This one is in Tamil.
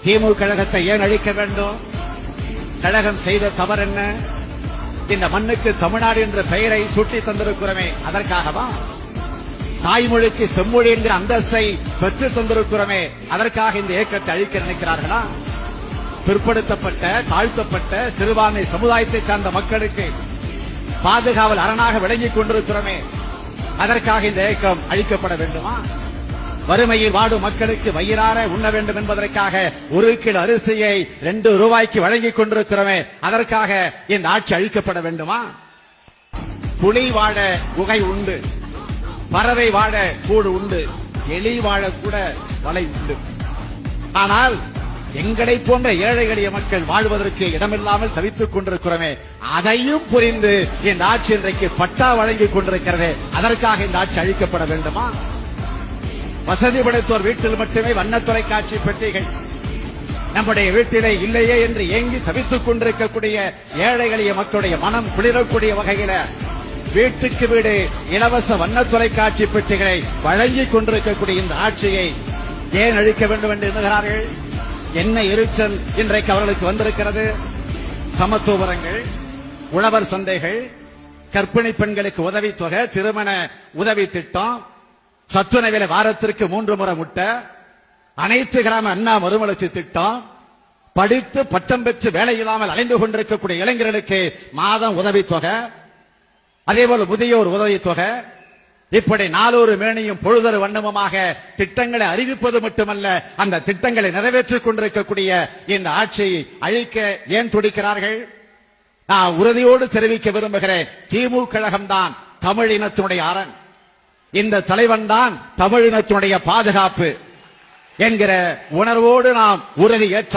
திமுக கழகத்தை ஏன் அழிக்க வேண்டும்? கழகம் செய்த தவறு என்ன? இந்த மண்ணுக்கு தமிழ்நாடு என்ற பெயரை சுட்டி தந்திருக்கிறோமே, அதற்காகவா? தாய்மொழிக்கு செம்மொழி என்கிற அந்தஸ்தை பெற்று தந்திருக்கிறோமே, அதற்காக இந்த இயக்கத்தை அழிக்க நினைக்கிறார்களா? பிற்படுத்தப்பட்ட தாழ்த்தப்பட்ட சிறுபான்மை சமுதாயத்தை சார்ந்த மக்களுக்கு பாதுகாவல் அரணாக விளங்கிக் கொண்டிருக்கிறோமே, அதற்காக இந்த இயக்கம் அழிக்கப்பட வேண்டுமா? வறுமையில் வாடும் மக்களுக்கு வயிறார உண்ண வேண்டும் என்பதற்காக 1 கிலோ அரிசியை 2 ரூபாய்க்கு வழங்கிக் கொண்டிருக்கிறோமே, அதற்காக இந்த ஆட்சி அழிக்கப்பட வேண்டுமா? புலி வாழ குகை உண்டு, பறவை வாழ கூடு உண்டு, எலி வாழ கூட வலை உண்டு. ஆனால் எங்களை போன்ற ஏழை எளிய மக்கள் வாழ்வதற்கு இடமில்லாமல் தவித்துக் கொண்டிருக்கிறோமே, அதையும் புரிந்து இந்த ஆட்சி இன்றைக்கு பட்டா வழங்கிக் கொண்டிருக்கிறது. அதற்காக இந்த ஆட்சி அழிக்கப்பட வேண்டுமா? வசதி படைத்தோர் வீட்டில் மட்டுமே வண்ண தொலைக்காட்சி பெட்டிகள், நம்முடைய வீட்டிலே இல்லையே என்று ஏங்கி தவித்துக் கொண்டிருக்கக்கூடிய ஏழை எளிய மக்களுடைய மனம் குளிரக்கூடிய வகையில வீட்டுக்கு வீடு இலவச வண்ண தொலைக்காட்சி பெட்டிகளை வழங்கிக் கொண்டிருக்கக்கூடிய இந்த ஆட்சியை ஏன் அழிக்க வேண்டும் என்று எண்ணுகிறார்கள்? என்ன எரிச்சல் இன்றைக்கு அவர்களுக்கு வந்திருக்கிறது? சமத்துவரங்கள், உழவர் சந்தைகள், கர்ப்பிணி பெண்களுக்கு உதவித்தொகை, திருமண உதவி திட்டம், சத்துணவில வாரத்திற்கு 3 முறை முட்டை, அனைத்து கிராம அண்ணா மறுமலர்ச்சி திட்டம், படித்து பட்டம் பெற்று வேலை இல்லாமல் அலைந்து கொண்டிருக்கக்கூடிய இளைஞர்களுக்கு மாதம் உதவித்தொகை, அதேபோல முதியோர் உதவித்தொகை, இப்படி நாளொரு மேனியும் பொழுதொரு வண்ணமுமாக திட்டங்களை அறிவிப்பது மட்டுமல்ல, அந்த திட்டங்களை நிறைவேற்றிக் கொண்டிருக்கக்கூடிய இந்த ஆட்சியை அழிக்க ஏன் துடிக்கிறார்கள்? நான் உறுதியோடு தெரிவிக்க விரும்புகிறேன், திமுக கழகம்தான் தமிழினத்தினுடைய அரண், இந்த தலைவன் தான் தமிழினத்தினுடைய பாதுகாப்பு என்கிற உணர்வோடு நாம் உறுதி ஏற்ற